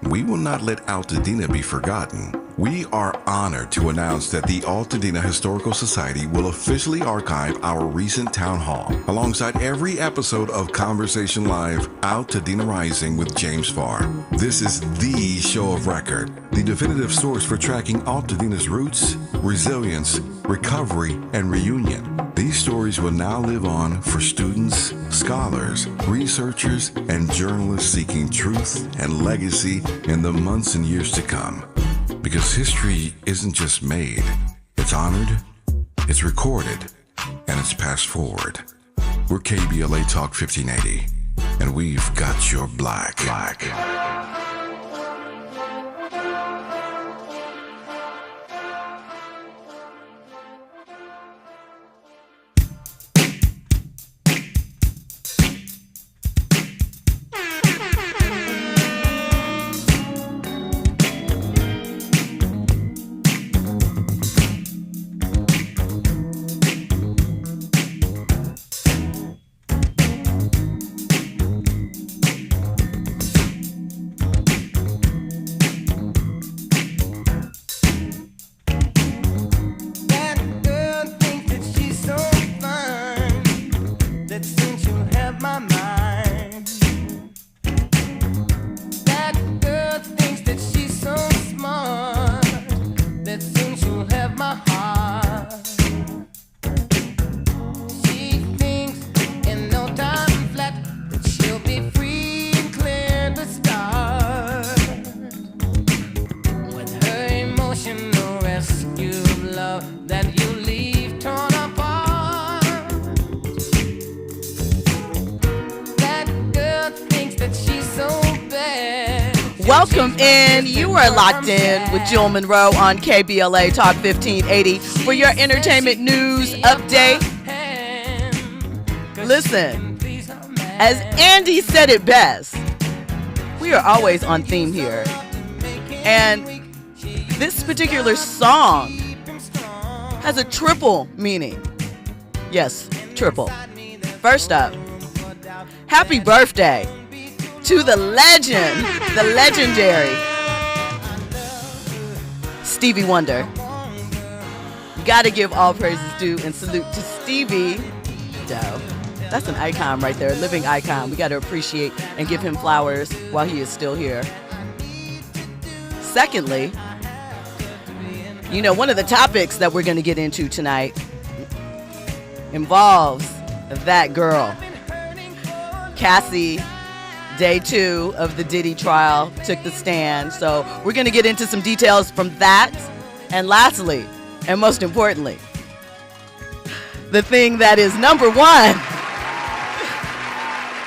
We will not let Altadena be forgotten. We are honored to announce that the Altadena Historical Society will officially archive our recent town hall alongside every episode of Conversation Live Altadena Rising with James Farr. This is the show of record, the definitive source for tracking Altadena's roots, resilience, recovery, and reunion. These stories will now live on for students, scholars, researchers, and journalists seeking truth and legacy in the months and years to come. Because history isn't just made, it's honored, it's recorded, and it's passed forward. We're KBLA Talk 1580, and we've got your black. Welcome in. You are locked in with Jill Munroe on KBLA Talk 1580 for your entertainment news update. Listen, as Andy said it best, we are always on theme here. And this particular song has a triple meaning. Yes, triple. First up, happy birthday to the legend, the legendary Stevie Wonder. Gotta give all praises due and salute to Stevie. That's an icon right there, a living icon. We gotta appreciate and give him flowers while he is still here. Secondly, you know, one of the topics that we're gonna get into tonight involves that girl, Cassie. Day 2 of the Diddy trial took the stand. So we're going to get into some details from that. And lastly, and most importantly, the thing that is number one.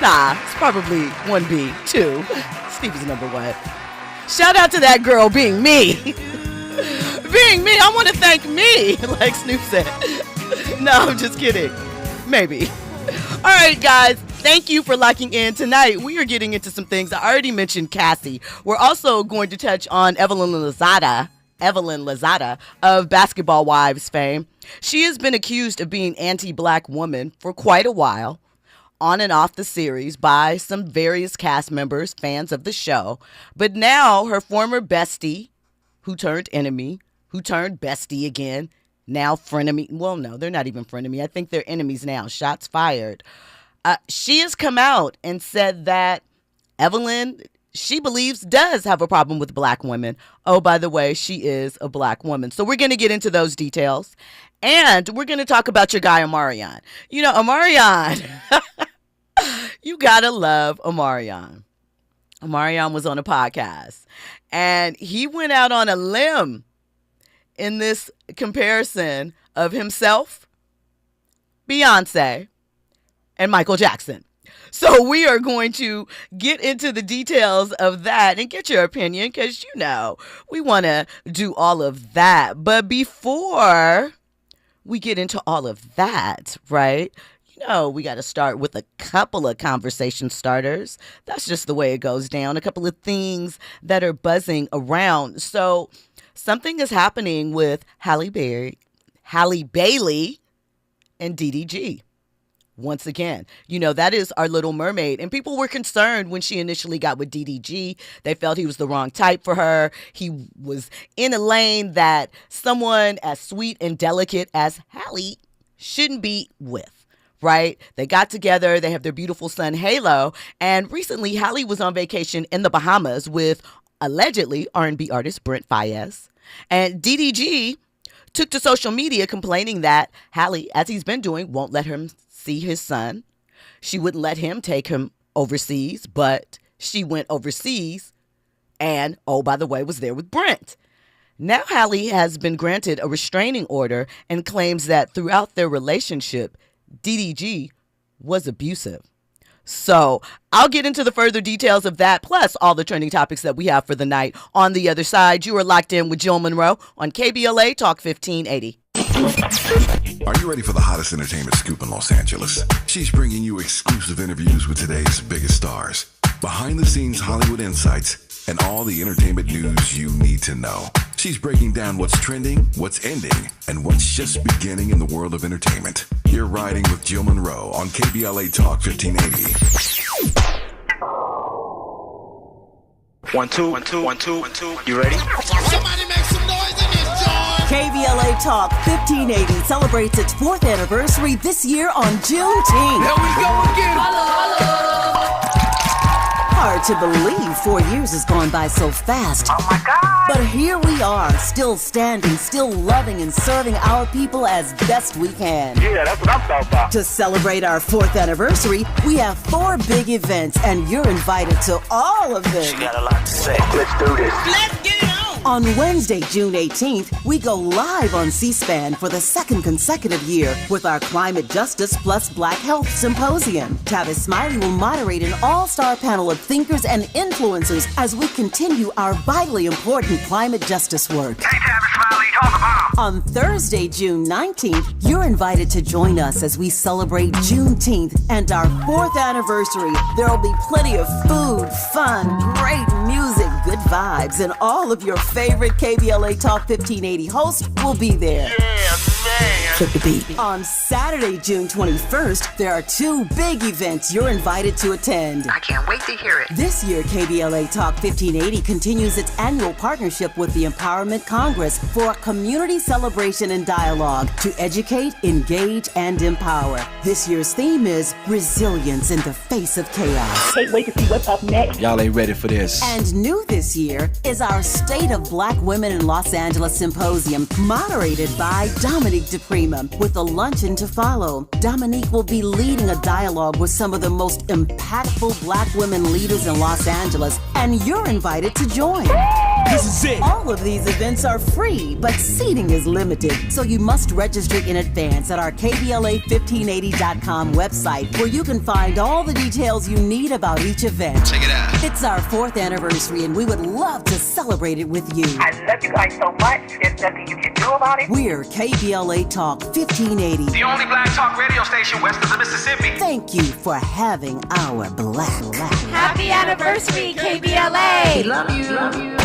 It's probably 1B, 2. Stevie's number 1. Shout out to that girl being me. Being me. I want to thank me, like Snoop said. No, I'm just kidding. Maybe. All right, guys. Thank you for locking in. Tonight, we are getting into some things. I already mentioned Cassie. We're also going to touch on Evelyn Lozada of Basketball Wives fame. She has been accused of being anti-black woman for quite a while, on and off the series by some various cast members, fans of the show. But now her former bestie, who turned enemy, who turned bestie again, now frenemy. Well, no, they're not even frenemy. I think they're enemies now. Shots fired. She has come out and said that Evelyn, she believes, does have a problem with black women. Oh, by the way, she is a black woman. So we're going to get into those details. And we're going to talk about your guy, Omarion. You know, Omarion, you got to love Omarion. Omarion was on a podcast. And he went out on a limb in this comparison of himself, Beyonce, and Michael Jackson. So we are going to get into the details of that and get your opinion because, you know, we want to do all of that. But before we get into all of that, right, you know, we got to start with a couple of conversation starters. That's just the way it goes down. A couple of things that are buzzing around. So something is happening with Halle Bailey and DDG. once again. That is our Little Mermaid. And people were concerned when she initially got with DDG. They felt he was the wrong type for her. He was in a lane that someone as sweet and delicate as Halle shouldn't be with. Right? They got together. They have their beautiful son, Halo. And recently, Halle was on vacation in the Bahamas with allegedly R&B artist Brent Faiyaz. And DDG took to social media complaining that Halle, as he's been doing, won't let him see his son. She wouldn't let him take him overseas, but she went overseas and, oh, by the way, was there with Brent. Now Halle has been granted a restraining order and claims that throughout their relationship, DDG was abusive. So I'll get into the further details of that, plus all the trending topics that we have for the night. On the other side, you are locked in with Jill Munroe on KBLA Talk 1580. Are you ready for the hottest entertainment scoop in Los Angeles? She's bringing you exclusive interviews with today's biggest stars, behind-the-scenes Hollywood insights, and all the entertainment news you need to know. She's breaking down what's trending, what's ending, and what's just beginning in the world of entertainment. You're riding with Jill Munroe on KBLA Talk 1580. 1 2 1 2 1 2 1 2. You ready? Somebody make some noise in this joint. KBLA Talk 1580 celebrates its 4th anniversary this year on Juneteenth. There we go again. Hello. Hard to believe 4 years has gone by so fast. Oh my God. But here we are, still standing, still loving and serving our people as best we can. Yeah, that's what I'm talking about. To celebrate our 4th anniversary, we have 4 big events, and you're invited to all of them. She got a lot to say. Let's do this. Let's get it on. On Wednesday, June 18th, we go live on C-SPAN for the 2nd consecutive year with our Climate Justice plus Black Health Symposium. Tavis Smiley will moderate an all-star panel of thinkers and influencers as we continue our vitally important climate justice work. Hey, Tavis Smiley, talk about. On Thursday, June 19th, you're invited to join us as we celebrate Juneteenth and our 4th anniversary. There'll be plenty of food, fun, great music, good vibes, and all of your favorite KBLA Talk 1580 hosts will be there. Yeah, man. Flip the beat. On Saturday, June 21st, there are 2 big events you're invited to attend. I can't wait to hear it. This year, KBLA Talk 1580 continues its annual partnership with the Empowerment Congress for a community celebration and dialogue to educate, engage, and empower. This year's theme is resilience in the face of chaos. Can't wait to see what's up next. Y'all ain't ready for this. And new this year is our State of Black Women in Los Angeles Symposium, moderated by Dominique DePrima, with a luncheon to follow. Dominique will be leading a dialogue with some of the most impactful Black women leaders in Los Angeles, and you're invited to join. This is it. All of these events are free, but seating is limited, so you must register in advance at our KBLA1580.com website, where you can find all the details you need about each event. Check it out. It's our 4th anniversary, and we would love to celebrate it with you. I love you guys so much. There's nothing you can do about it. We're KBLA Talk 1580. The only black talk radio station west of the Mississippi. Thank you for having our black. Happy anniversary, KBLA. Love you. Love you.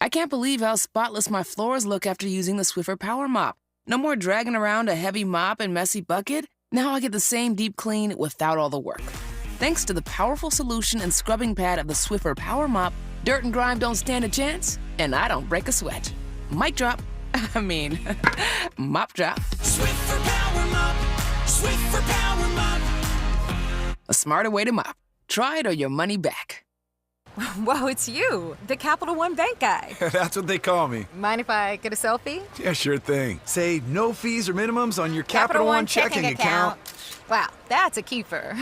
I can't believe how spotless my floors look after using the Swiffer Power Mop. No more dragging around a heavy mop and messy bucket. Now I get the same deep clean without all the work. Thanks to the powerful solution and scrubbing pad of the Swiffer Power Mop, dirt and grime don't stand a chance, and I don't break a sweat. Mic drop. Mop drop. Swiffer Power Mop. Swiffer Power Mop. A smarter way to mop. Try it or your money back. Whoa, it's you, the Capital One Bank guy. That's what they call me. Mind if I get a selfie? Yeah, sure thing. Say no fees or minimums on your Capital One checking account. Wow, that's a keeper.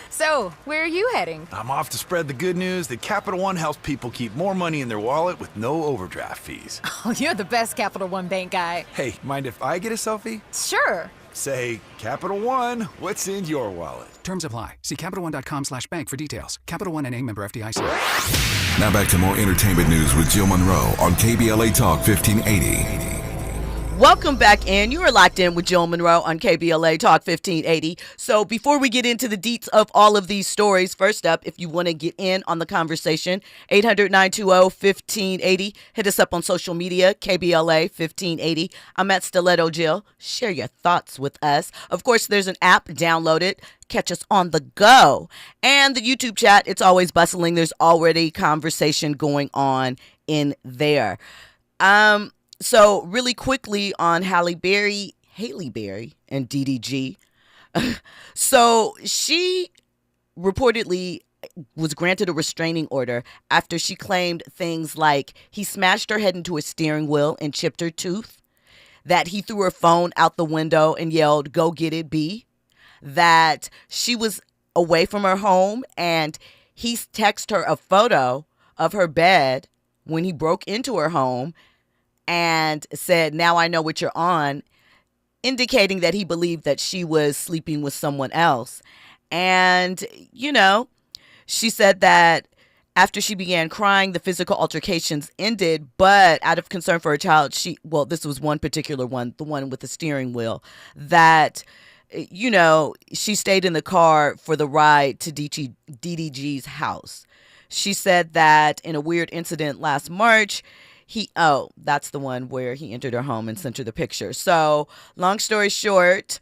So, where are you heading? I'm off to spread the good news that Capital One helps people keep more money in their wallet with no overdraft fees. Oh, you're the best Capital One Bank guy. Hey, mind if I get a selfie? Sure. Say, Capital One, what's in your wallet? Terms apply. See CapitalOne.com/bank for details. Capital One NA, member FDIC. Now back to more entertainment news with Jill Munroe on KBLA Talk 1580. Welcome back in. You are locked in with Jill Munroe on KBLA Talk 1580. So before we get into the deets of all of these stories, first up, if you want to get in on the conversation, 800-920-1580. Hit us up on social media, KBLA 1580. I'm at Stiletto Jill. Share your thoughts with us. Of course, there's an app. Download it. Catch us on the go. And the YouTube chat, it's always bustling. There's already conversation going on in there. So really quickly on Halle Berry and DDG. So she reportedly was granted a restraining order after she claimed things like he smashed her head into a steering wheel and chipped her tooth, that he threw her phone out the window and yelled, "Go get it, B," that she was away from her home and he texted her a photo of her bed when he broke into her home and said, "Now I know what you're on," indicating that he believed that she was sleeping with someone else. And, she said that after she began crying, the physical altercations ended, but out of concern for her child, this was one particular one, the one with the steering wheel, that, she stayed in the car for the ride to DDG's house. She said that in a weird incident last March, that's the one where he entered her home and sent her the picture. So, long story short,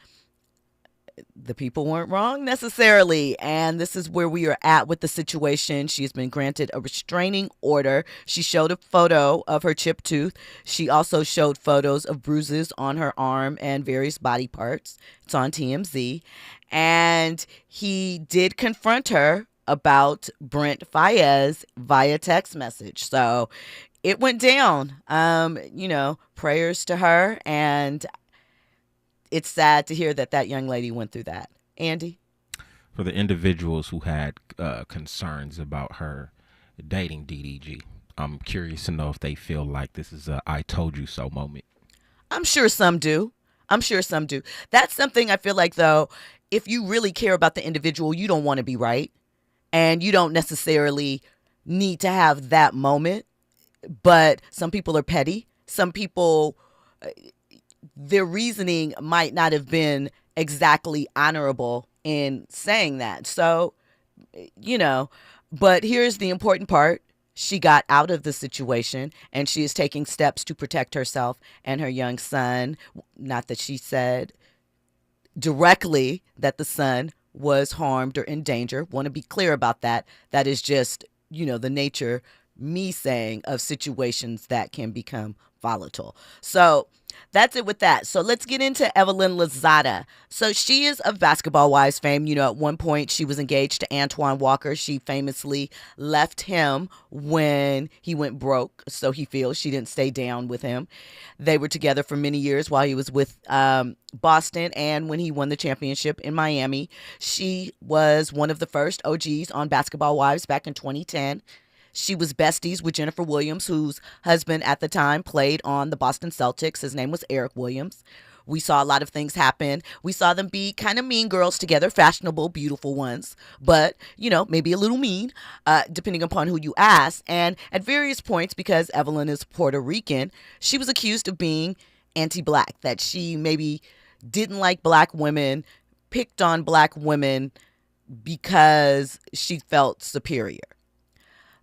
the people weren't wrong necessarily. And this is where we are at with the situation. She has been granted a restraining order. She showed a photo of her chipped tooth. She also showed photos of bruises on her arm and various body parts. It's on TMZ. And he did confront her about Brent Faiyaz via text message. So it went down. Prayers to her, and it's sad to hear that young lady went through that. Andy? For the individuals who had concerns about her dating DDG, I'm curious to know if they feel like this is a "I told you so" moment. I'm sure some do. That's something I feel like, though, if you really care about the individual, you don't want to be right. And you don't necessarily need to have that moment. But some people are petty. Some people, their reasoning might not have been exactly honorable in saying that. So, but here's the important part. She got out of the situation and she is taking steps to protect herself and her young son. Not that she said directly that the son was harmed or in danger. Want to be clear about that. That is just, the nature, me saying, of situations that can become volatile. So that's it with that. So let's get into Evelyn Lozada. So she is of Basketball Wives fame. At one point she was engaged to Antoine Walker. She famously left him when he went broke. So he feels she didn't stay down with him. They were together for many years while he was with Boston. And when he won the championship in Miami, she was one of the first OGs on Basketball Wives back in 2010. She was besties with Jennifer Williams, whose husband at the time played on the Boston Celtics. His name was Eric Williams. We saw a lot of things happen. We saw them be kind of mean girls together, fashionable, beautiful ones, but, maybe a little mean, depending upon who you ask. And at various points, because Evelyn is Puerto Rican, she was accused of being anti-black, that she maybe didn't like black women, picked on black women because she felt superior.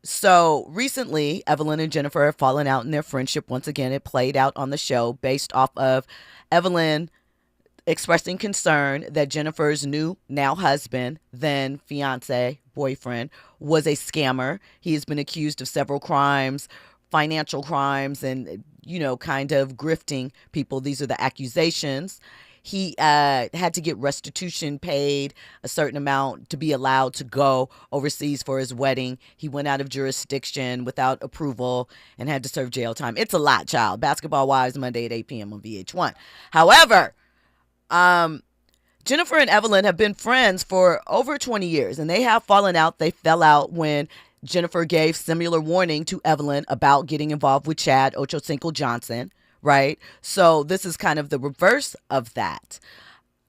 So recently, Evelyn and Jennifer have fallen out in their friendship. Once again, it played out on the show based off of Evelyn expressing concern that Jennifer's now husband, then fiance, boyfriend, was a scammer. He has been accused of several crimes, financial crimes, and, kind of grifting people. These are the accusations. He had to get restitution paid, a certain amount, to be allowed to go overseas for his wedding. He went out of jurisdiction without approval and had to serve jail time. It's a lot, child. Basketball Wives, Monday at 8 p.m. on VH1. However, Jennifer and Evelyn have been friends for over 20 years, and they have fallen out. They fell out when Jennifer gave similar warning to Evelyn about getting involved with Chad Ochocinco Johnson. Right? So this is kind of the reverse of that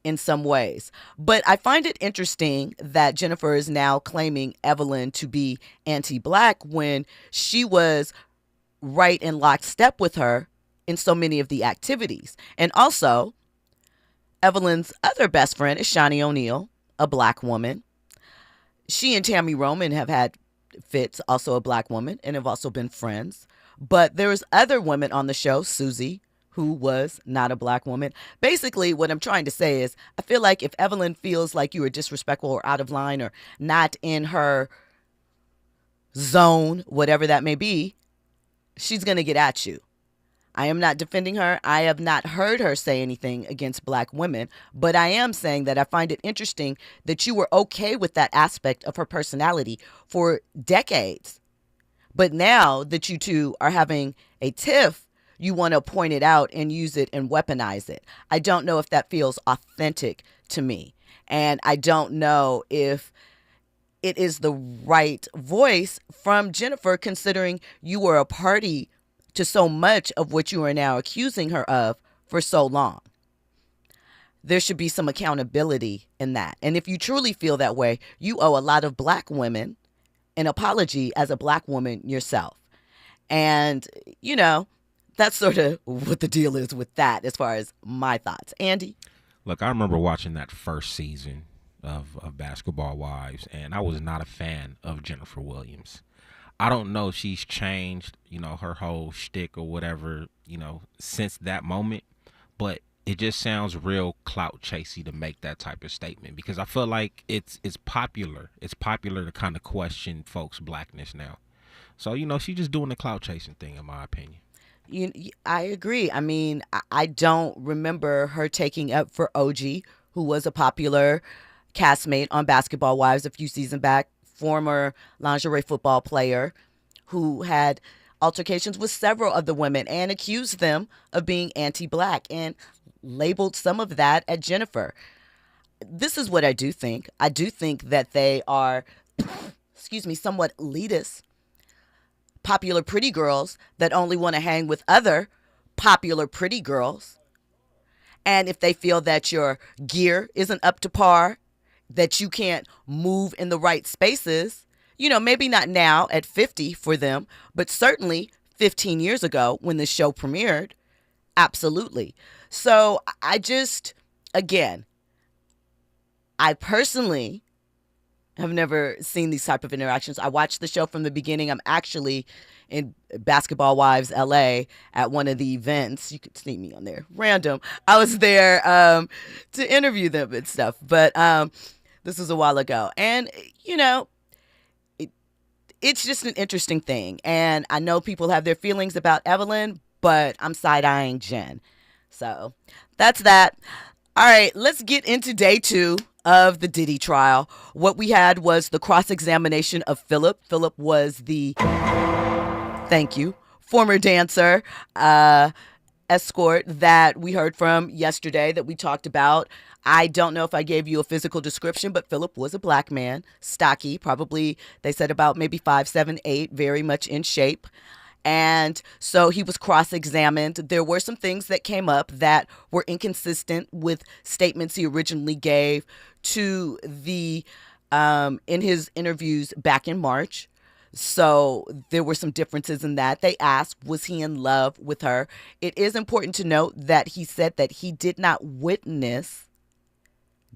in some ways. But I find it interesting that Jennifer is now claiming Evelyn to be anti-black when she was right in lockstep with her in so many of the activities. And also, Evelyn's other best friend is Shaunie O'Neal, a black woman. She and Tammy Roman have had fits, also a black woman, and have also been friends. But there was other women on the show, Susie, who was not a black woman. Basically, what I'm trying to say is I feel like if Evelyn feels like you are disrespectful or out of line or not in her zone, whatever that may be, she's going to get at you. I am not defending her. I have not heard her say anything against black women, but I am saying that I find it interesting that you were okay with that aspect of her personality for decades. But now that you two are having a tiff, you want to point it out and use it and weaponize it. I don't know if that feels authentic to me. And I don't know if it is the right voice from Jennifer, considering you were a party to so much of what you are now accusing her of for so long. There should be some accountability in that. And if you truly feel that way, you owe a lot of black women an apology as a black woman yourself. And, you know, that's sort of what the deal is with that as far as my thoughts. Andy? Look, I remember watching that first season of Basketball Wives, and I was not a fan of Jennifer Williams. I don't know if she's changed, you know, her whole shtick or whatever, you know, since that moment, but it just sounds real clout chasey to make that type of statement, because I feel like it's popular. It's popular to kind of question folks' blackness now. So, you know, she's just doing the clout chasing thing, in my opinion. I agree. I mean, I don't remember her taking up for OG, who was a popular castmate on Basketball Wives a few seasons back, former lingerie football player who had altercations with several of the women and accused them of being anti-black and labeled some of that at Jennifer. This is what I do think. I do think that they are, somewhat elitist, popular pretty girls that only want to hang with other popular pretty girls. And if they feel that your gear isn't up to par, that you can't move in the right spaces, you know, maybe not now at 50 for them, but certainly 15 years ago when the show premiered, absolutely. So I just, again, I personally have never seen these type of interactions. I watched the show from the beginning. I'm actually in Basketball Wives LA at one of the events. You could see me on there, random. I was there to interview them and stuff, but this was a while ago. And, you know, it's just an interesting thing. And I know people have their feelings about Evelyn, but I'm side-eyeing Jen. So that's that. All right, let's get into day 2 of the Diddy trial. What we had was the cross-examination of Philip. Philip was the, former dancer, escort that we heard from yesterday that we talked about. I don't know if I gave you a physical description, but Philip was a black man, stocky, probably, they said about maybe 5'7", 8", very much in shape. And so he was cross-examined. There were some things that came up that were inconsistent with statements he originally gave to the in his interviews back in March. So there were some differences in that. They asked, was he in love with her? It is important to note that he said that he did not witness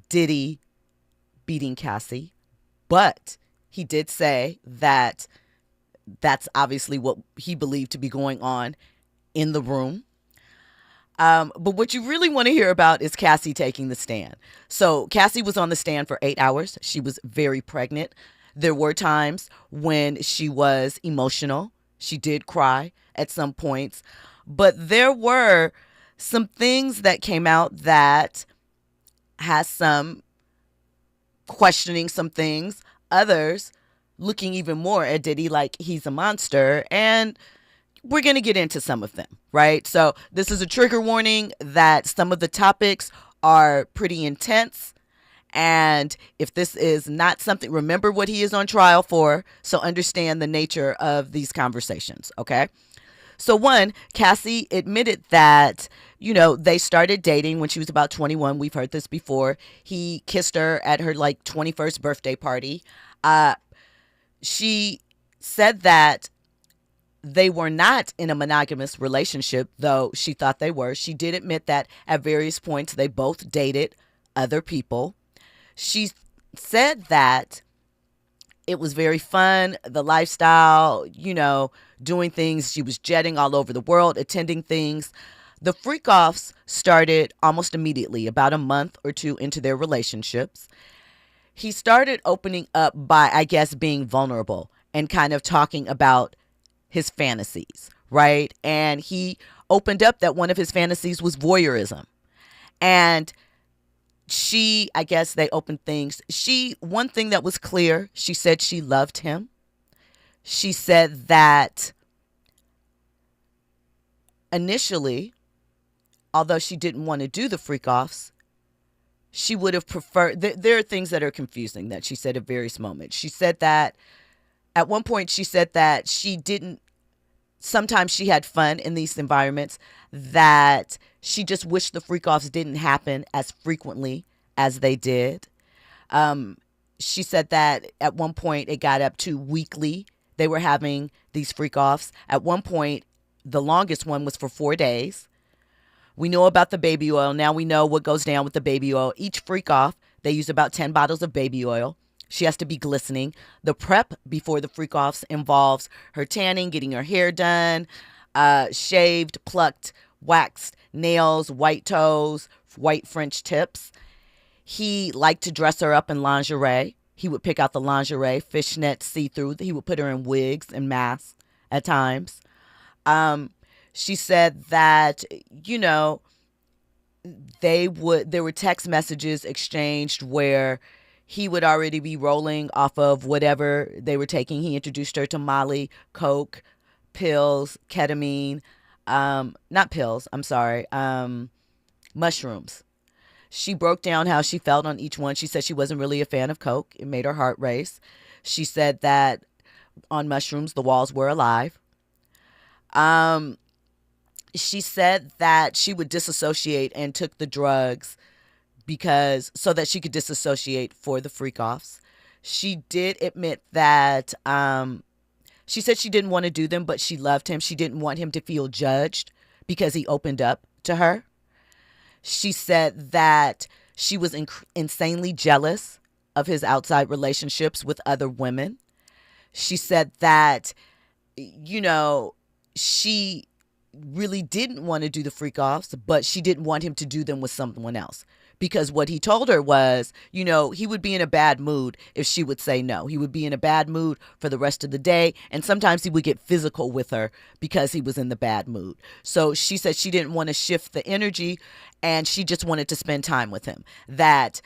Diddy beating Cassie, but he did say that that's obviously what he believed to be going on in the room. But what you really want to hear about is Cassie taking the stand. So Cassie was on the stand for 8 hours. She was very pregnant. There were times when she was emotional. She did cry at some points. But there were some things that came out that has some questioning some things. Others looking even more at Diddy like he's a monster. And we're going to get into some of them, right? So this is a trigger warning that some of the topics are pretty intense. And if this is not something, remember what he is on trial for. So understand the nature of these conversations, okay? So one, Cassie admitted that, you know, they started dating when she was about 21. We've heard this before. He kissed her at her 21st birthday party. She said that they were not in a monogamous relationship, though she thought they were. She did admit that at various points they both dated other people. She said that it was very fun, the lifestyle, doing things. She was jetting all over the world, attending things. The freak-offs started almost immediately, about a month or two into their relationships. He started opening up by, I guess, being vulnerable and kind of talking about his fantasies, right? And he opened up that one of his fantasies was voyeurism. And I guess they opened things. One thing that was clear, she said she loved him. She said that initially, although she didn't want to do the freak-offs, she would have preferred, there are things that are confusing that she said at various moments. She said that at one point, she said that sometimes she had fun in these environments, that she just wished the freak-offs didn't happen as frequently as they did. She said that at one point it got up to weekly. They were having these freak-offs. At one point, the longest one was for 4 days. We know about the baby oil. Now we know what goes down with the baby oil. Each freak-off, they use about 10 bottles of baby oil. She has to be glistening. The prep before the freak-offs involves her tanning, getting her hair done, shaved, plucked, waxed nails, white toes, white French tips. He liked to dress her up in lingerie. He would pick out the lingerie, fishnet, see-through. He would put her in wigs and masks at times. She said that, there were text messages exchanged where he would already be rolling off of whatever they were taking. He introduced her to Molly, coke, pills, ketamine, not pills, I'm sorry, mushrooms. She broke down how she felt on each one. She said she wasn't really a fan of coke. It made her heart race. She said that on mushrooms, the walls were alive. She said that she would disassociate and took the drugs so that she could disassociate for the freak-offs. She did admit that she said she didn't want to do them, but she loved him. She didn't want him to feel judged because he opened up to her. She said that she was insanely jealous of his outside relationships with other women. She said that, she really didn't want to do the freak-offs, but she didn't want him to do them with someone else. Because what he told her was, he would be in a bad mood if she would say no. He would be in a bad mood for the rest of the day. And sometimes he would get physical with her because he was in the bad mood. So she said she didn't want to shift the energy and she just wanted to spend time with him. That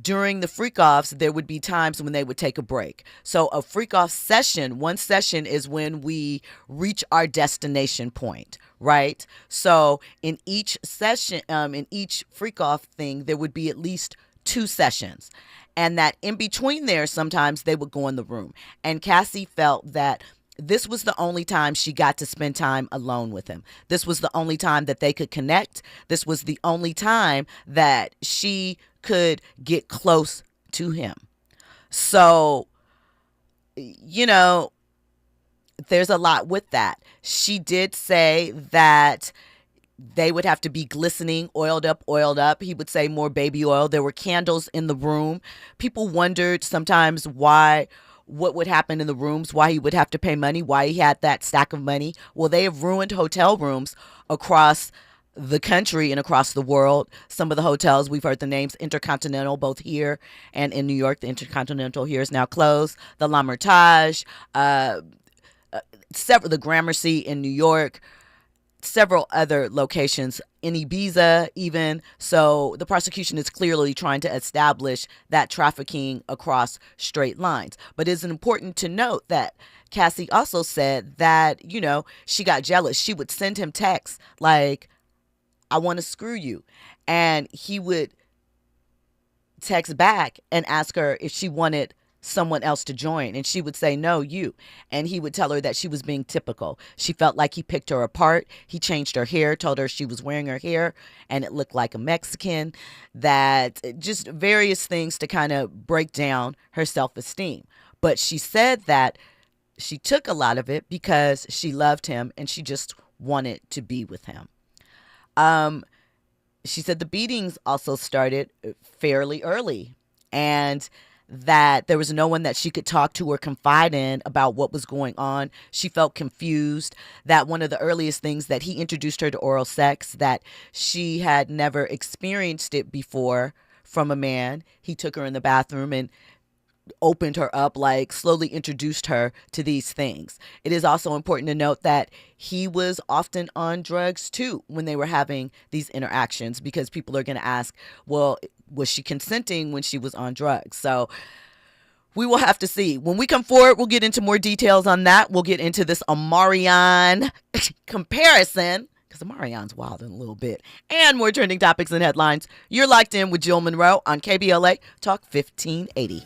during the freak-offs, there would be times when they would take a break. So a freak-off session, one session is when we reach our destination point, right? So in each session, in each freak-off thing, there would be at least 2 sessions. And that in between there, sometimes they would go in the room. And Cassie felt that this was the only time she got to spend time alone with him. This was the only time that they could connect. This was the only time that she could get close to him. So, there's a lot with that. She did say that they would have to be glistening, oiled up. He would say more baby oil. There were candles in the room. People wondered sometimes what would happen in the rooms, why he would have to pay money, why he had that stack of money. Well, they have ruined hotel rooms across the country and across the world. Some of the hotels, we've heard the names, Intercontinental, both here and in New York. The Intercontinental here is now closed. The L'Hermitage, the Gramercy in New York, several other locations in Ibiza even. So the prosecution is clearly trying to establish that trafficking across straight lines. But it's important to note that Cassie also said that, she got jealous. She would send him texts like, I want to screw you. And he would text back and ask her if she wanted someone else to join. And she would say, no, you. And he would tell her that she was being typical. She felt like he picked her apart. He changed her hair, told her she was wearing her hair and it looked like a Mexican. That just various things to kind of break down her self-esteem. But she said that she took a lot of it because she loved him and she just wanted to be with him. She said the beatings also started fairly early and that there was no one that she could talk to or confide in about what was going on. She felt confused, that one of the earliest things that he introduced her to oral sex, that she had never experienced it before from a man. He took her in the bathroom and opened her up, like slowly introduced her to these things. It is also important to note that he was often on drugs too when they were having these interactions, because people are going to ask, well, was she consenting when she was on drugs? So we will have to see. When we come forward, we'll get into more details on that. We'll get into this Omarion comparison, because Omarion's wild in a little bit, and more trending topics and headlines. You're locked in with Jill Munroe on KBLA Talk 1580.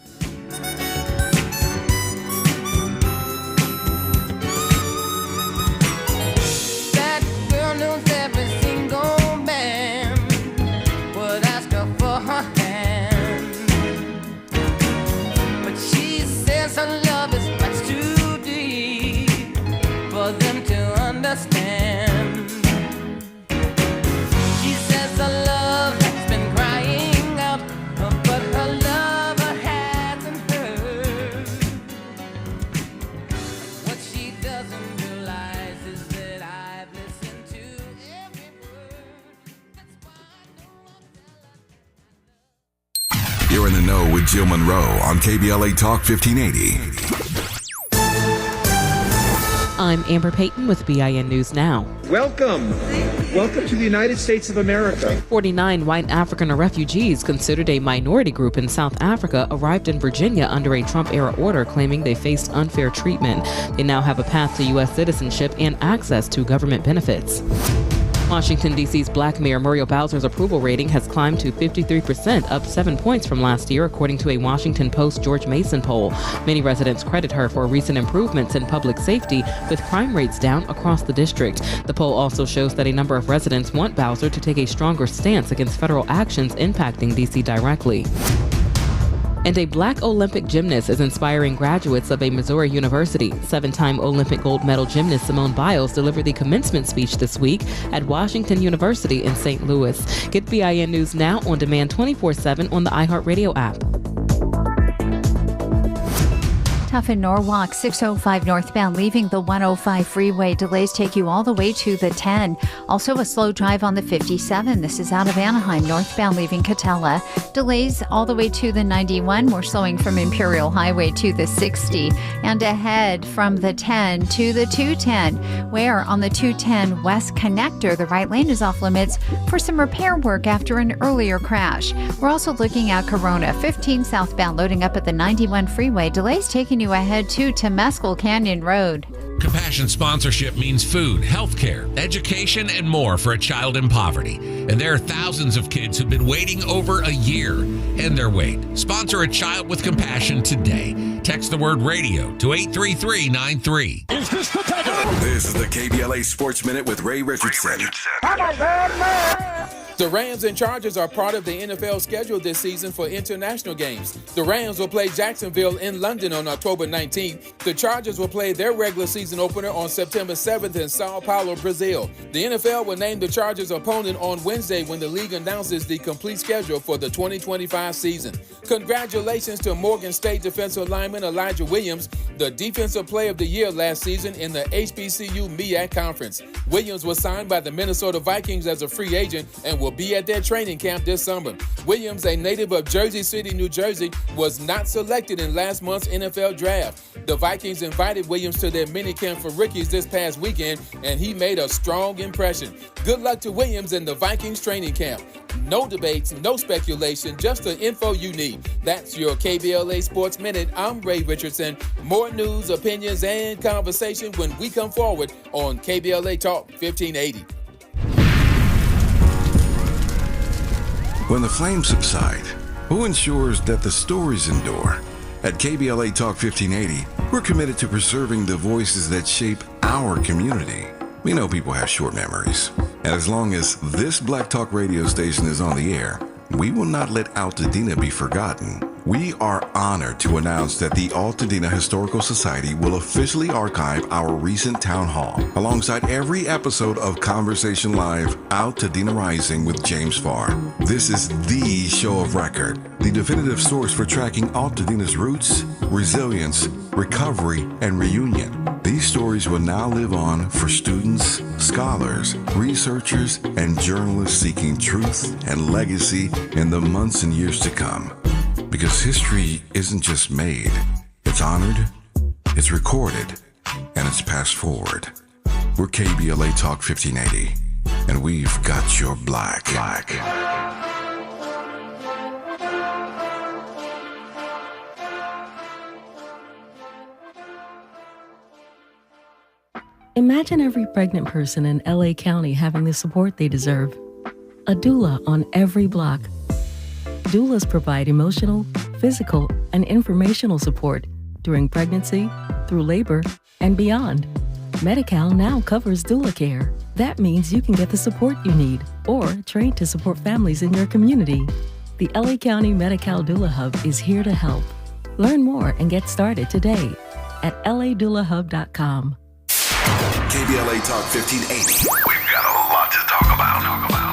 You're in the know with Jill Munroe on KBLA Talk 1580. I'm Amber Payton with BIN News Now. Welcome to the United States of America. 49 white African refugees considered a minority group in South Africa arrived in Virginia under a Trump-era order claiming they faced unfair treatment. They now have a path to U.S. citizenship and access to government benefits. Washington, D.C.'s Black Mayor Muriel Bowser's approval rating has climbed to 53%, up 7 points from last year, according to a Washington Post George Mason poll. Many residents credit her for recent improvements in public safety, with crime rates down across the district. The poll also shows that a number of residents want Bowser to take a stronger stance against federal actions impacting D.C. directly. And a Black Olympic gymnast is inspiring graduates of a Missouri university. 7-time Olympic gold medal gymnast Simone Biles delivered the commencement speech this week at Washington University in St. Louis. Get BIN News Now on demand 24/7 on the iHeartRadio app. Tough in Norwalk, 605 northbound, leaving the 105 freeway. Delays take you all the way to the 10. Also a slow drive on the 57. This is out of Anaheim, northbound, leaving Catella. Delays all the way to the 91. We're slowing from Imperial Highway to the 60. And ahead from the 10 to the 210, where on the 210 West Connector, the right lane is off limits for some repair work after an earlier crash. We're also looking at Corona, 15 southbound, loading up at the 91 freeway. Delays taking you ahead to Temescal Canyon Road. Compassion sponsorship means food, healthcare, education, and more for a child in poverty. And there are thousands of kids who've been waiting over a year. End their wait. Sponsor a child with compassion today. Text the word radio to 83393. This is the KBLA Sports Minute with Ray Richardson. The Rams and Chargers are part of the NFL schedule this season for international games. The Rams will play Jacksonville in London on October 19th. The Chargers will play their regular season opener on September 7th in Sao Paulo, Brazil. The NFL will name the Chargers' opponent on Wednesday when the league announces the complete schedule for the 2025 season. Congratulations to Morgan State defensive lineman Elijah Williams, the Defensive Player of the Year last season in the HBCU MEAC Conference. Williams was signed by the Minnesota Vikings as a free agent and will be at their training camp this summer. Williams, a native of Jersey City, New Jersey, was not selected in last month's NFL draft. The Vikings invited Williams to their minicamp for rookies this past weekend, and he made a strong impression. Good luck to Williams in the Vikings training camp. No debates, no speculation, just the info you need. That's your KBLA Sports Minute. I'm Ray Richardson. More news, opinions, and conversation when we come forward on KBLA Talk 1580. When the flames subside, who ensures that the stories endure? At KBLA Talk 1580, we're committed to preserving the voices that shape our community. We know people have short memories, and as long as this Black Talk radio station is on the air, we will not let Altadena be forgotten. We are honored to announce that the Altadena Historical Society will officially archive our recent town hall alongside every episode of Conversation Live Altadena Rising with James Farr. This is the show of record, the definitive source for tracking Altadena's roots, resilience, recovery, and reunion. These stories will now live on for students, scholars, researchers, and journalists seeking truth and legacy in the months and years to come. Because history isn't just made, it's honored, it's recorded, and it's passed forward. We're KBLA Talk 1580, and we've got your black. Imagine every pregnant person in LA County having the support they deserve. A doula on every block. Doulas provide emotional, physical, and informational support during pregnancy, through labor, and beyond. Medi-Cal now covers doula care. That means you can get the support you need or train to support families in your community. The LA County Medi-Cal Doula Hub is here to help. Learn more and get started today at ladoulahub.com. KBLA Talk 1580. We've got a lot to talk about.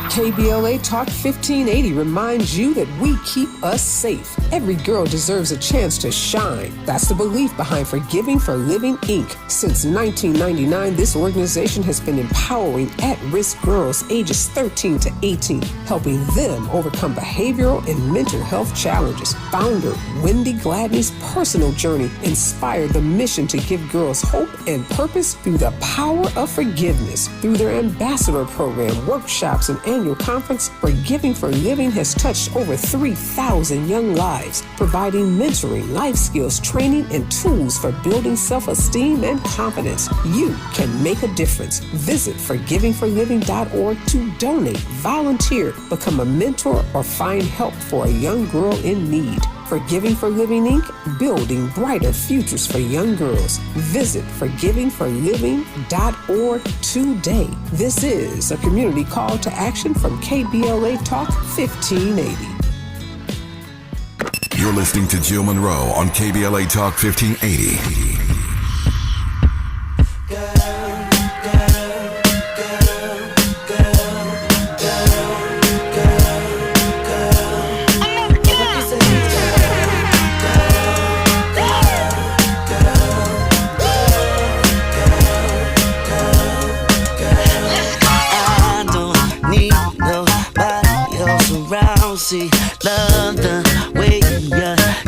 KBLA Talk 1580 reminds you that we keep us safe. Every girl deserves a chance to shine. That's the belief behind Forgiving for Living, Inc. Since 1999, this organization has been empowering at-risk girls ages 13 to 18, helping them overcome behavioral and mental health challenges. Founder Wendy Gladney's personal journey inspired the mission to give girls hope and purpose through the power of forgiveness. Through their ambassador program, workshops, and annual conference, Forgiving for Living has touched over 3,000 young lives, providing mentoring, life skills, training, and tools for building self-esteem and confidence. You can make a difference. Visit forgivingforliving.org to donate, volunteer, become a mentor, or find help for a young girl in need. Forgiving for Living, Inc., building brighter futures for young girls. Visit forgivingforliving.org today. This is a community call to action from KBLA Talk 1580. You're listening to Jill Munroe on KBLA Talk 1580. See, love the way you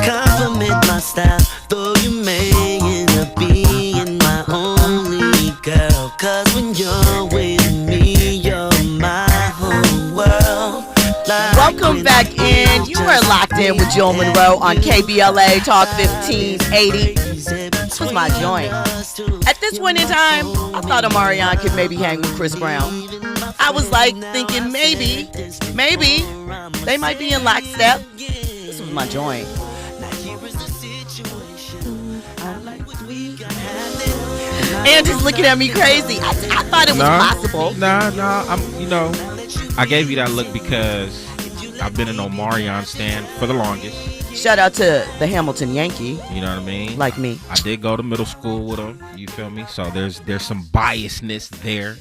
compliment my style, though you may end up being my only girl. Cause when you're with me, you're my whole world. Welcome back in. You are locked in with Jill Munroe on KBLA Talk 1580. This was my joint. At this point in time, I thought Omarion could maybe hang with Chris Brown. I was like thinking maybe they might be in lockstep. This was my joint. And just looking at me crazy. I thought it was possible. I gave you that look because I've been an Omarion stan for the longest. Shout out to the Hamilton Yankee. You know what I mean? Like me. I did go to middle school with him. You feel me? So there's some biasness there.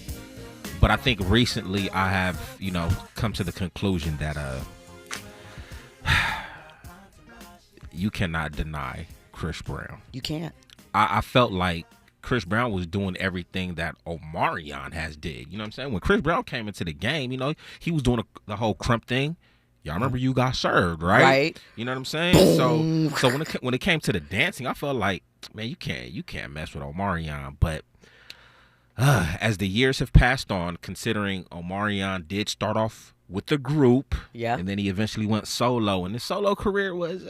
But I think recently I have, come to the conclusion that you cannot deny Chris Brown. You can't. I felt like Chris Brown was doing everything that Omarion has did. You know what I'm saying? When Chris Brown came into the game, he was doing the whole crump thing. Y'all remember You Got Served, right? Right. You know what I'm saying? So when it came to the dancing, I felt like, man, you can't mess with Omarion. But as the years have passed on, considering Omarion did start off with the group, and then he eventually went solo, and his solo career was,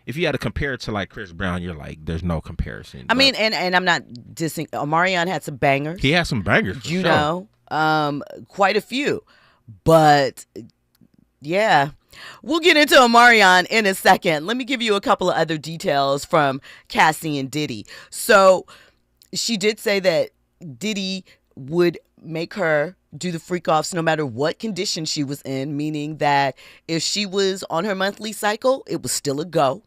if you had to compare it to like Chris Brown, you're like, there's no comparison. I mean, and I'm not dissing. Omarion had some bangers. He had some bangers, for sure. Quite a few, but yeah. We'll get into Omarion in a second. Let me give you a couple of other details from Cassie and Diddy. So she did say that Diddy would make her, do the freak offs no matter what condition she was in, meaning that if she was on her monthly cycle, it was still a go.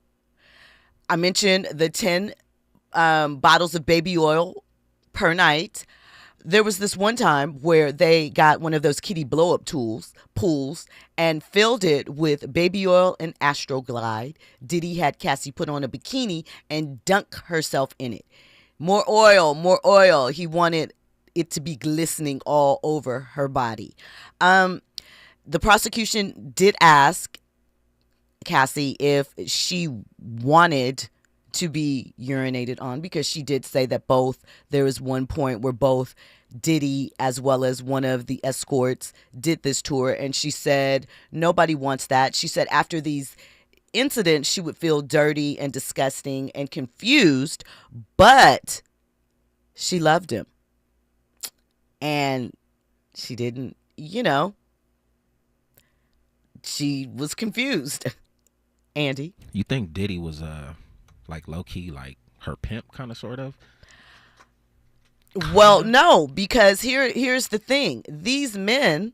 I mentioned the 10 bottles of baby oil per night. There was this one time where they got one of those kiddie blow-up pools, and filled it with baby oil and Astroglide. Diddy had Cassie put on a bikini and dunk herself in it. More oil, more oil. He wanted it to be glistening all over her body. The prosecution did ask Cassie if she wanted to be urinated on, because she did say that there was one point where both Diddy as well as one of the escorts did this tour, and she said nobody wants that. She said after these incidents she would feel dirty and disgusting and confused, but she loved him. And she didn't, she was confused. Andy? You think Diddy was like low-key, like her pimp kind of, sort of? Well, no, because here's the thing. These men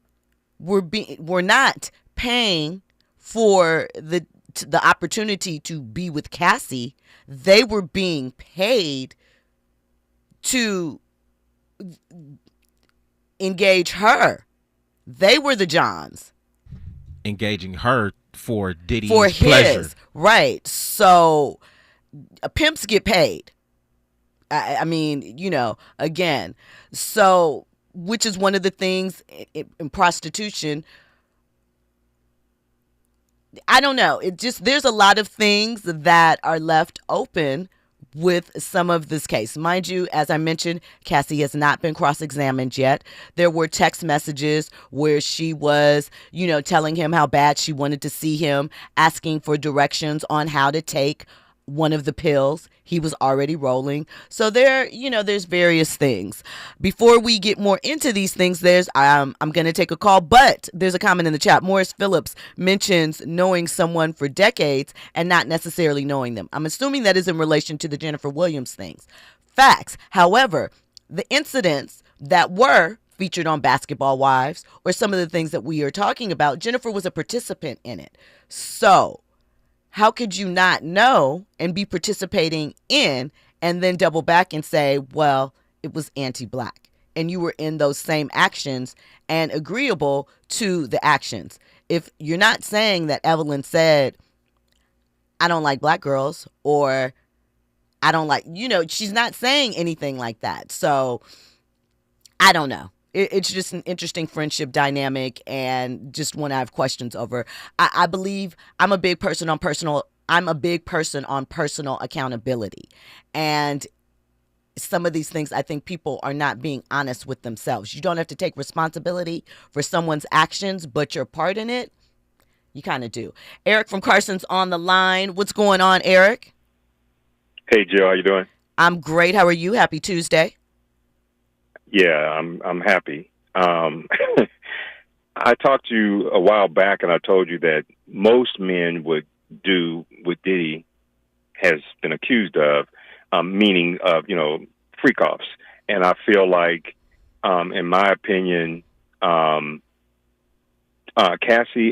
were not paying for the opportunity to be with Cassie. They were being paid to engage her. They were the Johns. Engaging her for Diddy's for pleasure. His, right. So pimps get paid. I mean, again, so, which is one of the things in prostitution. I don't know. There's a lot of things that are left open with some of this case. Mind you, as I mentioned, Cassie has not been cross-examined yet. There were text messages where she was, telling him how bad she wanted to see him, asking for directions on how to take one of the pills he was already rolling. So there's various things. Before we get more into these things, I'm going to take a call, but there's a comment in the chat. Morris Phillips mentions knowing someone for decades and not necessarily knowing them. I'm assuming that is in relation to the Jennifer Williams things. Facts. However, the incidents that were featured on Basketball Wives, or some of the things that we are talking about, Jennifer was a participant in it. So how could you not know and be participating in and then double back and say, well, it was anti-black and you were in those same actions and agreeable to the actions? If you're not saying that Evelyn said, I don't like black girls, or I don't like, she's not saying anything like that. So I don't know. It's just an interesting friendship dynamic, and just one I have questions over. I believe I'm a big person on personal accountability. And some of these things, I think people are not being honest with themselves. You don't have to take responsibility for someone's actions, but your part in it, you kind of do. Eric from Carson's on the line. What's going on, Eric? Hey, Joe, how you doing? I'm great. How are you? Happy Tuesday. Yeah, I'm happy. I talked to you a while back, and I told you that most men would do what Diddy has been accused of, meaning of, freak-offs. And I feel like, in my opinion, Cassie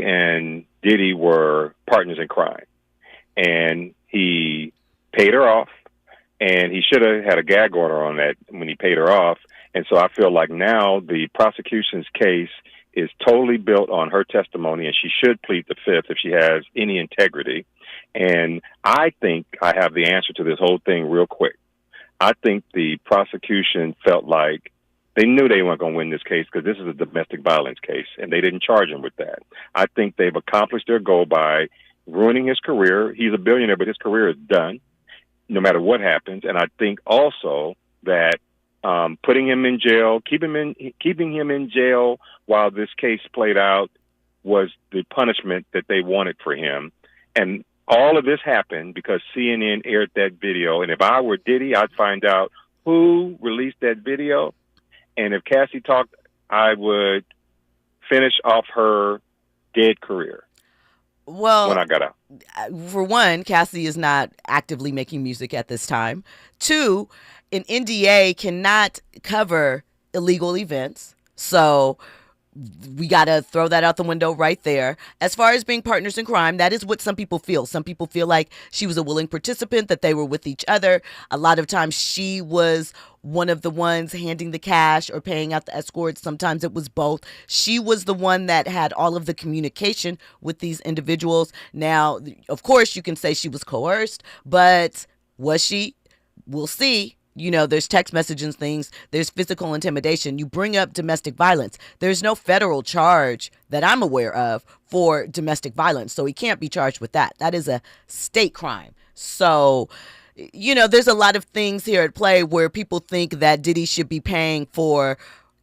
and Diddy were partners in crime. And he paid her off, and he should have had a gag order on that when he paid her off. And so I feel like now the prosecution's case is totally built on her testimony, and she should plead the fifth if she has any integrity. And I think I have the answer to this whole thing real quick. I think the prosecution felt like they knew they weren't going to win this case because this is a domestic violence case, and they didn't charge him with that. I think they've accomplished their goal by ruining his career. He's a billionaire, but his career is done no matter what happens. And I think also that putting him in jail, keeping him in jail while this case played out was the punishment that they wanted for him. And all of this happened because CNN aired that video. And if I were Diddy, I'd find out who released that video. And if Cassie talked, I would finish off her dead career. Well, when I got out. For one, Cassie is not actively making music at this time. Two, an NDA cannot cover illegal events. So we got to throw that out the window right there. As far as being partners in crime, that is what some people feel. Some people feel like she was a willing participant, that they were with each other. A lot of times she was one of the ones handing the cash or paying out the escorts. Sometimes it was both. She was the one that had all of the communication with these individuals. Now, of course, you can say she was coerced, but was she? We'll see. You know, there's text messages, things, there's physical intimidation. You bring up domestic violence. There's no federal charge that I'm aware of for domestic violence. So he can't be charged with that. That is a state crime. So, you know, there's a lot of things here at play where people think that Diddy should be paying for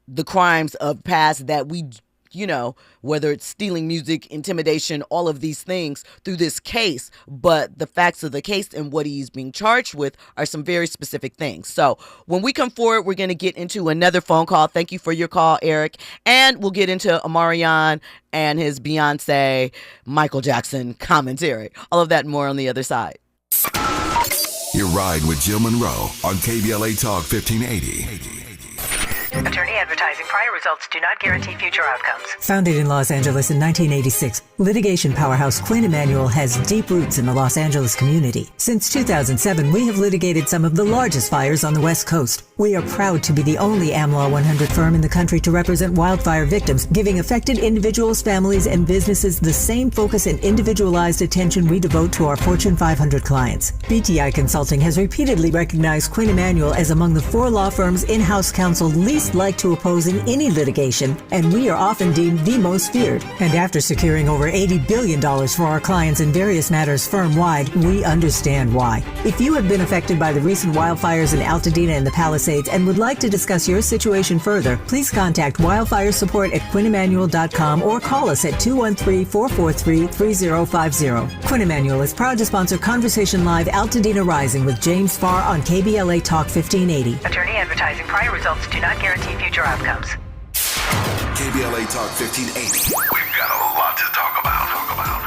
the crimes of past that we, you know, whether it's stealing music, intimidation, all of these things through this case. But the facts of the case and what he's being charged with are some very specific things. So when we come forward, we're going to get into another phone call. Thank you for your call, Eric. And we'll get into Omarion and his Beyonce, Michael Jackson commentary. All of that and more on the other side. Your ride with Jill Munroe on KBLA Talk 1580. Attorney advertising. Prior results do not guarantee future outcomes. Founded in Los Angeles in 1986, litigation powerhouse Quinn Emanuel has deep roots in the Los Angeles community. Since 2007, we have litigated some of the largest fires on the West Coast. We are proud to be the only AmLaw 100 firm in the country to represent wildfire victims, giving affected individuals, families, and businesses the same focus and individualized attention we devote to our Fortune 500 clients. BTI Consulting has repeatedly recognized Quinn Emanuel as among the 4 law firms in-house counsel least like to oppose in any litigation, and we are often deemed the most feared. And after securing over $80 billion for our clients in various matters firm-wide, we understand why. If you have been affected by the recent wildfires in Altadena and the Palisades and would like to discuss your situation further, please contact wildfire support at QuinnEmanuel.com or call us at 213-443-3050. Quinn Emanuel is proud to sponsor Conversation Live Altadena Rising with James Farr on KBLA Talk 1580. Attorney advertising. Prior results do not guarantee future outcomes. KBLA Talk 1580. We've got a lot to talk about.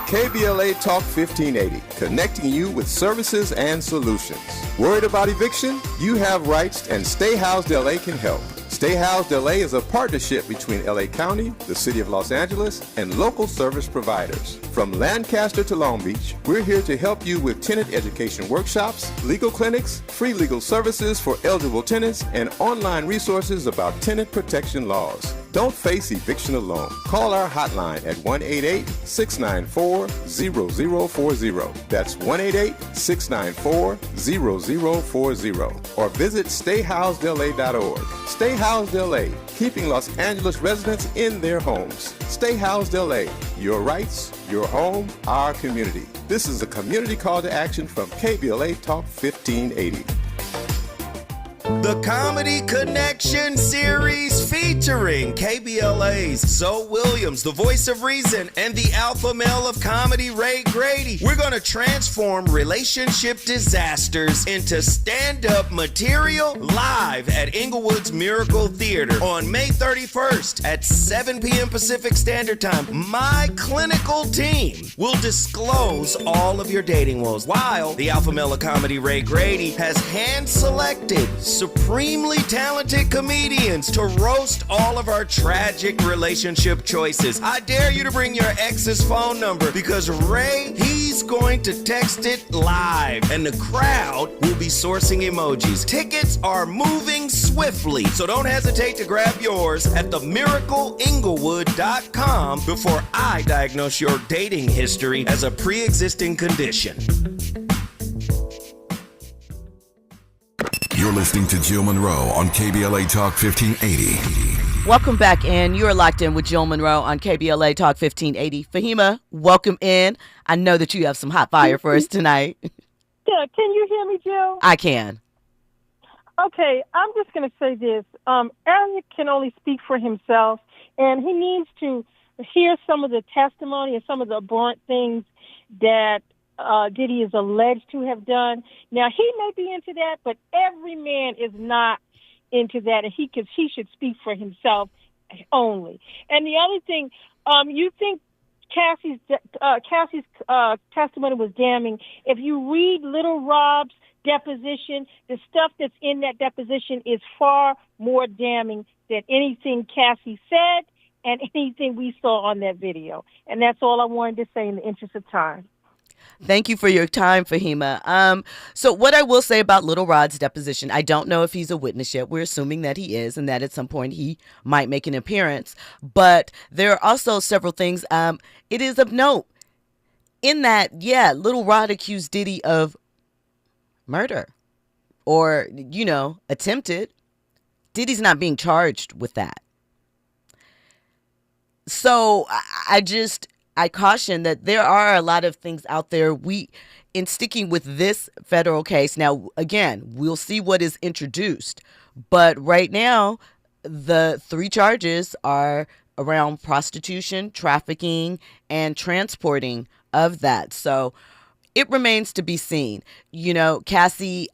KBLA Talk 1580, connecting you with services and solutions. Worried about eviction? You have rights, and Stay Housed LA can help. Stay Housed LA is a partnership between LA County, the City of Los Angeles, and local service providers. From Lancaster to Long Beach, we're here to help you with tenant education workshops, legal clinics, free legal services for eligible tenants, and online resources about tenant protection laws. Don't face eviction alone. Call our hotline at 1-888-694-0040. That's 1-888-694-0040. Or visit stayhousedla.org. Stay Housed LA, keeping Los Angeles residents in their homes. Stay Housed LA, your rights, your home, our community. This is a community call to action from KBLA Talk 1580. The Comedy Connection series featuring KBLA's Zoe Williams, the voice of reason, and the alpha male of comedy, Ray Grady. We're going to transform relationship disasters into stand-up material live at Inglewood's Miracle Theater on May 31st at 7 p.m. Pacific Standard Time. My clinical team will disclose all of your dating woes, while the alpha male of comedy, Ray Grady, has hand-selected supremely talented comedians to roast all of our tragic relationship choices. I dare you to bring your ex's phone number, because Ray, he's going to text it live, and the crowd will be sourcing emojis. Tickets are moving swiftly, so don't hesitate to grab yours at themiracleinglewood.com before I diagnose your dating history as a pre-existing condition. You're listening to Jill Munroe on KBLA Talk 1580. Welcome back in. You're locked in with Jill Munroe on KBLA Talk 1580. Fahima, welcome in. I know that you have some hot fire for us tonight. Yeah, can you hear me, Jill? I can. Okay, I'm just going to say this. Eric can only speak for himself, and he needs to hear some of the testimony and some of the abhorrent things that Diddy is alleged to have done. Now, he may be into that, but every man is not into that, and he should speak for himself only. And the other thing, you think Cassie's testimony was damning. If you read Little Rob's deposition, the stuff that's in that deposition is far more damning than anything Cassie said and anything we saw on that video. And that's all I wanted to say in the interest of time. Thank you for your time, Fahima. So what I will say about Little Rod's deposition, I don't know if he's a witness yet. We're assuming that he is and that at some point he might make an appearance. But there are also several things. It is of note in that, Little Rod accused Diddy of murder or, attempted. Diddy's not being charged with that. So I caution that there are a lot of things out there. In sticking with this federal case, now, again, we'll see what is introduced. But right now, the 3 charges are around prostitution, trafficking, and transporting of that. So it remains to be seen. Cassie,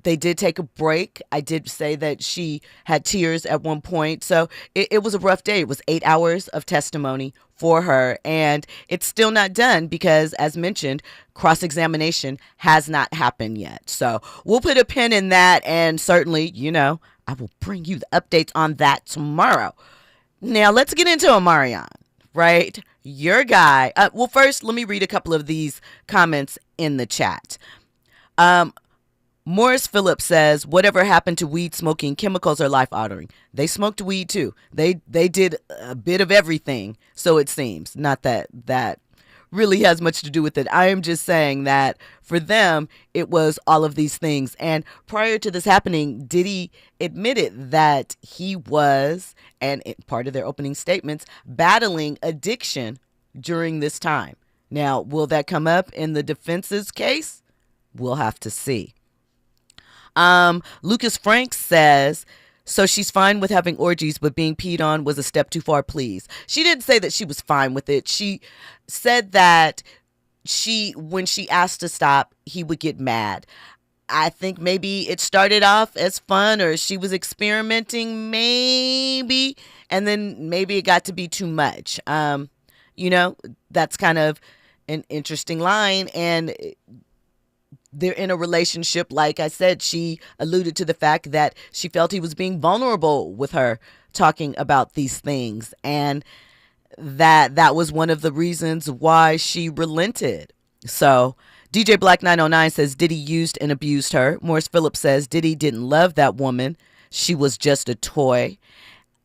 they did take a break. I did say that she had tears at one point. So it was a rough day. It was 8 hours of testimony for her. And it's still not done because, as mentioned, cross-examination has not happened yet. So we'll put a pin in that. And certainly, I will bring you the updates on that tomorrow. Now, let's get into Omarion, right? Your guy. Well, first, let me read a couple of these comments in the chat. Morris Phillips says, whatever happened to weed smoking, chemicals are life-altering. They smoked weed too. They did a bit of everything, so it seems. Not that really has much to do with it. I am just saying that for them, it was all of these things. And prior to this happening, Diddy admitted that he was, and part of their opening statements, battling addiction during this time. Now, will that come up in the defense's case? We'll have to see. Lucas Frank says, so she's fine with having orgies, but being peed on was a step too far, please. She didn't say that she was fine with it. She said that when she asked to stop, he would get mad. I think maybe it started off as fun, or she was experimenting maybe, and then maybe it got to be too much. That's kind of an interesting line, and they're in a relationship. Like I said, she alluded to the fact that she felt he was being vulnerable with her talking about these things, and that was one of the reasons why she relented. So DJ Black 909 says Diddy used and abused her. Morris Phillips says Diddy didn't love that woman. She was just a toy.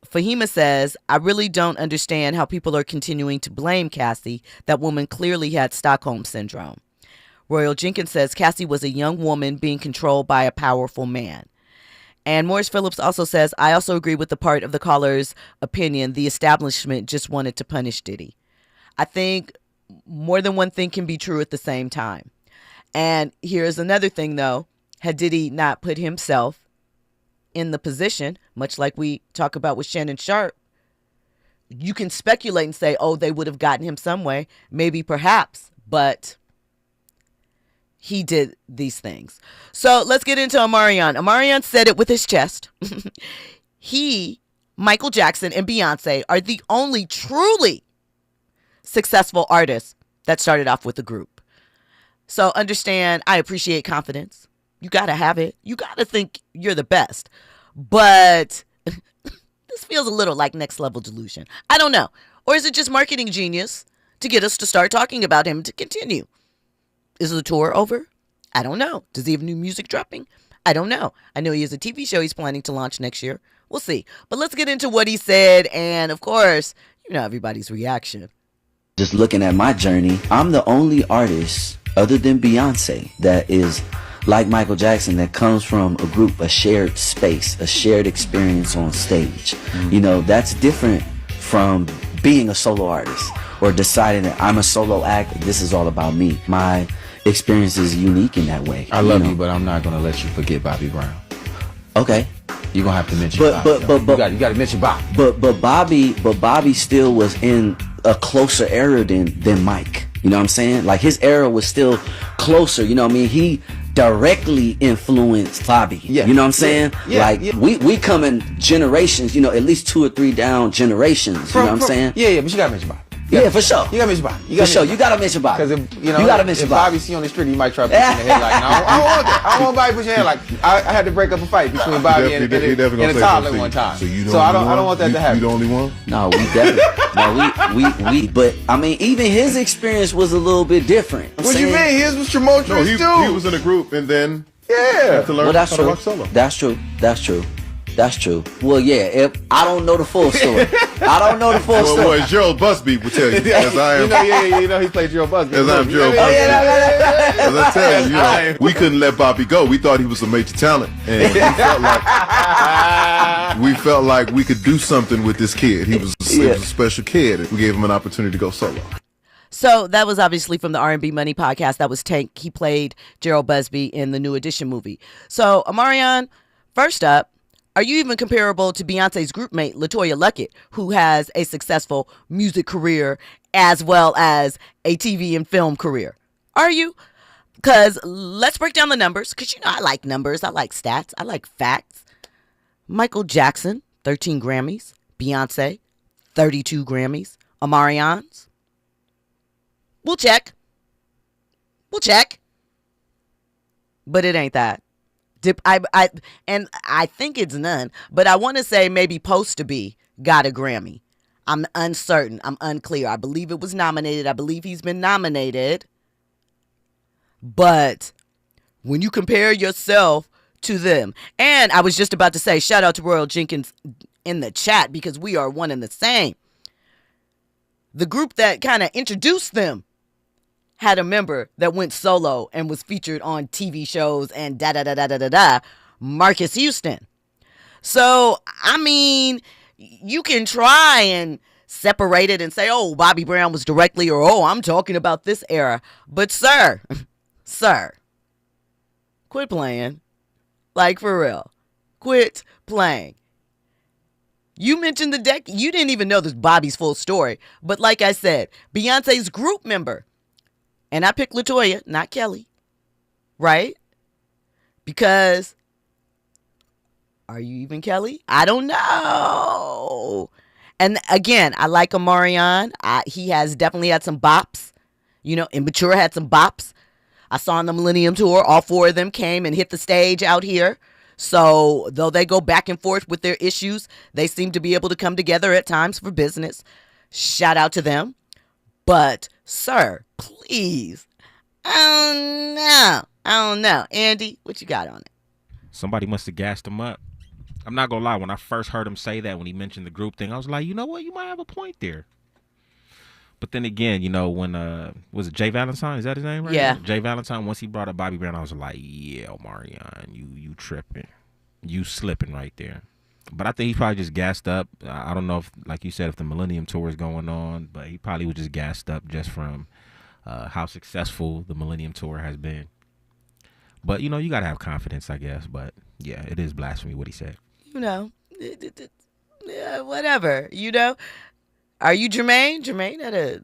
Fahima says, I really don't understand how people are continuing to blame Cassie. That woman clearly had Stockholm Syndrome. Royal Jenkins says Cassie was a young woman being controlled by a powerful man. And Morris Phillips also says, I also agree with the part of the caller's opinion. The establishment just wanted to punish Diddy. I think more than one thing can be true at the same time. And here's another thing, though. Had Diddy not put himself in the position, much like we talk about with Shannon Sharp, you can speculate and say, oh, they would have gotten him some way. Maybe, perhaps, but he did these things. So let's get into Omarion. Omarion said it with his chest. He, Michael Jackson, and Beyonce are the only truly successful artists that started off with a group. So understand, I appreciate confidence. You got to have it. You got to think you're the best. But this feels a little like next level delusion. I don't know. Or is it just marketing genius to get us to start talking about him to continue? Is the tour over? I don't know. Does he have new music dropping? I don't know. I know he has a TV show he's planning to launch next year. We'll see. But let's get into what he said. And of course, everybody's reaction. Just looking at my journey, I'm the only artist other than Beyonce that is like Michael Jackson, that comes from a group, a shared space, a shared experience on stage. That's different from being a solo artist or deciding that I'm a solo act. This is all about me. My experience is unique in that way. I love you, but I'm not gonna let you forget Bobby Brown. Okay. You're gonna have to mention Bobby. You gotta mention Bobby. But Bobby still was in a closer era than Mike. You know what I'm saying? Like his era was still closer. You know what I mean? He directly influenced Bobby. Yeah. You know what I'm saying? We come in generations, at least 2 or 3 down generations. You know what I'm saying? Yeah, but you gotta mention Bobby. Yeah, for sure. You gotta mention Bobby. You gotta mention Bobby. Because if you know, you gotta mention if Bobby. Bobby see you on the street, you might try to push you in the head. Like, no, I don't want that. I don't want Bobby to push your head. Like, I had to break up a fight between Bobby and a toddler one time. So I don't want that to happen. You the only one? No, we definitely. we. But I mean, even his experience was a little bit different. What you mean? His was tumultuous too. He was in a group and then had to learn that's how true. to rock solo. That's true. Well, yeah. If I don't know the full story. Well, Gerald Busby will tell you. As I am, you know, he played Gerald Busby. As I'm Gerald Busby. As I tell you, we couldn't let Bobby go. We thought he was a major talent, and we felt like we could do something with this kid. He was a special kid, and we gave him an opportunity to go solo. So that was obviously from the R&B Money podcast. That was Tank. He played Gerald Busby in the New Edition movie. So, Omarion, first up, are you even comparable to Beyonce's group mate, LaToya Luckett, who has a successful music career as well as a TV and film career? Are you? Because let's break down the numbers, because you know I like numbers. I like stats. I like facts. Michael Jackson, 13 Grammys. Beyonce, 32 Grammys. Omarion's. We'll check. But it ain't that. I think it's none. But I want to say maybe Supposed to Be got a Grammy. I'm uncertain. I'm unclear. I believe it was nominated. I believe he's been nominated. But when you compare yourself to them, and I was just about to say, shout out to Royal Jenkins in the chat, because we are one and the same. The group that kind of introduced them had a member that went solo and was featured on TV shows and Marcus Houston. So, I mean, you can try and separate it and say, oh, Bobby Brown was directly, or, oh, I'm talking about this era. But sir, quit playing. Like, for real. Quit playing. You mentioned the deck. You didn't even know this Bobby's full story. But like I said, Beyonce's group member, and I picked LaToya, not Kelly, right? Because, are you even Kelly? I don't know. And again, I like Omarion. He has definitely had some bops. You know, Immature had some bops. I saw on the Millennium Tour, all four of them came and hit the stage out here. So, though they go back and forth with their issues, they seem to be able to come together at times for business. Shout out to them. But, sir, please. I don't know. Andy, what you got on it? Somebody must have gassed him up. I'm not going to lie. When I first heard him say that, when he mentioned the group thing, I was like, you know what? You might have a point there. But then again, you know, when, was it Jay Valentine? Is that his name right Yeah. now? Jay Valentine, once he brought up Bobby Brown, I was like, yeah, Omarion, you tripping. You slipping right there. But I think he probably just gassed up. I don't know if, like you said, if the Millennium Tour is going on, but he probably was just gassed up just from how successful the Millennium Tour has been. But, you know, you got to have confidence, I guess. But, yeah, it is blasphemy what he said. You know, whatever, you know. Are you Jermaine? Jermaine had a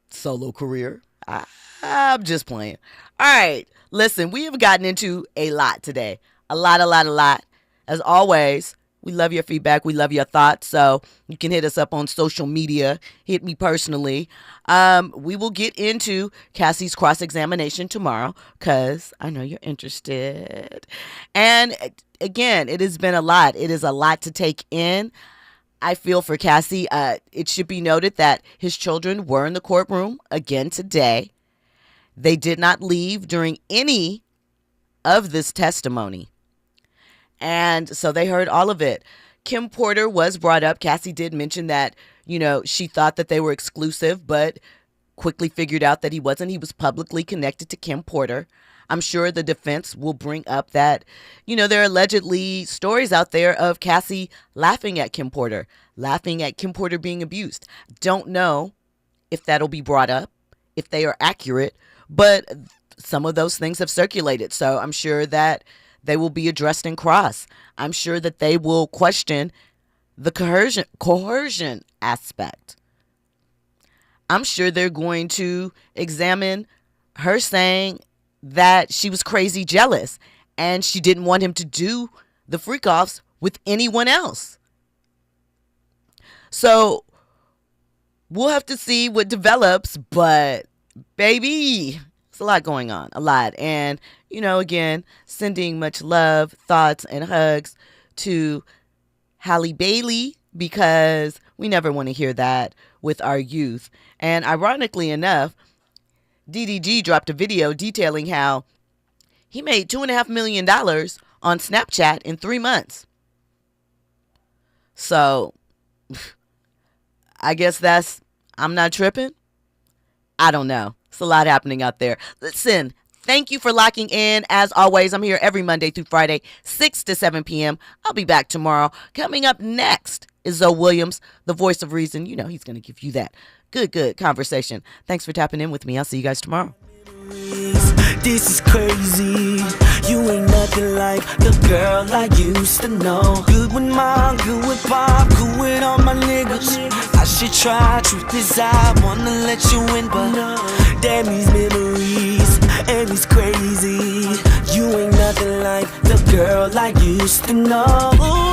solo career. I'm just playing. All right. Listen, we have gotten into a lot today. A lot. As always, we love your feedback. We love your thoughts. So you can hit us up on social media. Hit me personally. We will get into Cassie's cross-examination tomorrow because I know you're interested. And again, it has been a lot. It is a lot to take in. I feel for Cassie. It should be noted that his children were in the courtroom again today. They did not leave during any of this testimony. And so they heard all of it. Kim Porter was brought up. Cassie did mention that, you know, she thought that they were exclusive, but quickly figured out that he wasn't. He was publicly connected to Kim Porter. I'm sure the defense will bring up that, you know, there are allegedly stories out there of Cassie laughing at Kim Porter being abused. Don't know if that'll be brought up, if they are accurate, but some of those things have circulated. So I'm sure that they will be addressed in cross. I'm sure that they will question the coercion aspect. I'm sure they're going to examine her saying that she was crazy jealous and she didn't want him to do the freak-offs with anyone else. So we'll have to see what develops, but baby, it's a lot going on, a lot. And, again, sending much love, thoughts, and hugs to Halle Bailey, because we never want to hear that with our youth. And ironically enough, DDG dropped a video detailing how he made $2.5 million on Snapchat in 3 months. So, I guess I'm not tripping. I don't know. It's a lot happening out there. Listen, thank you for locking in. As always, I'm here every Monday through Friday, 6 to 7 p.m. I'll be back tomorrow. Coming up next is Zoe Williams, the voice of reason. He's going to give you that good conversation. Thanks for tapping in with me. I'll see you guys tomorrow. This is crazy. You ain't nothing like the girl I used to know. Good with mom, good with pop, good with all my niggas. I should try, truth is I wanna let you in, but damn these memories, and it's crazy. You ain't nothing like the girl I used to know.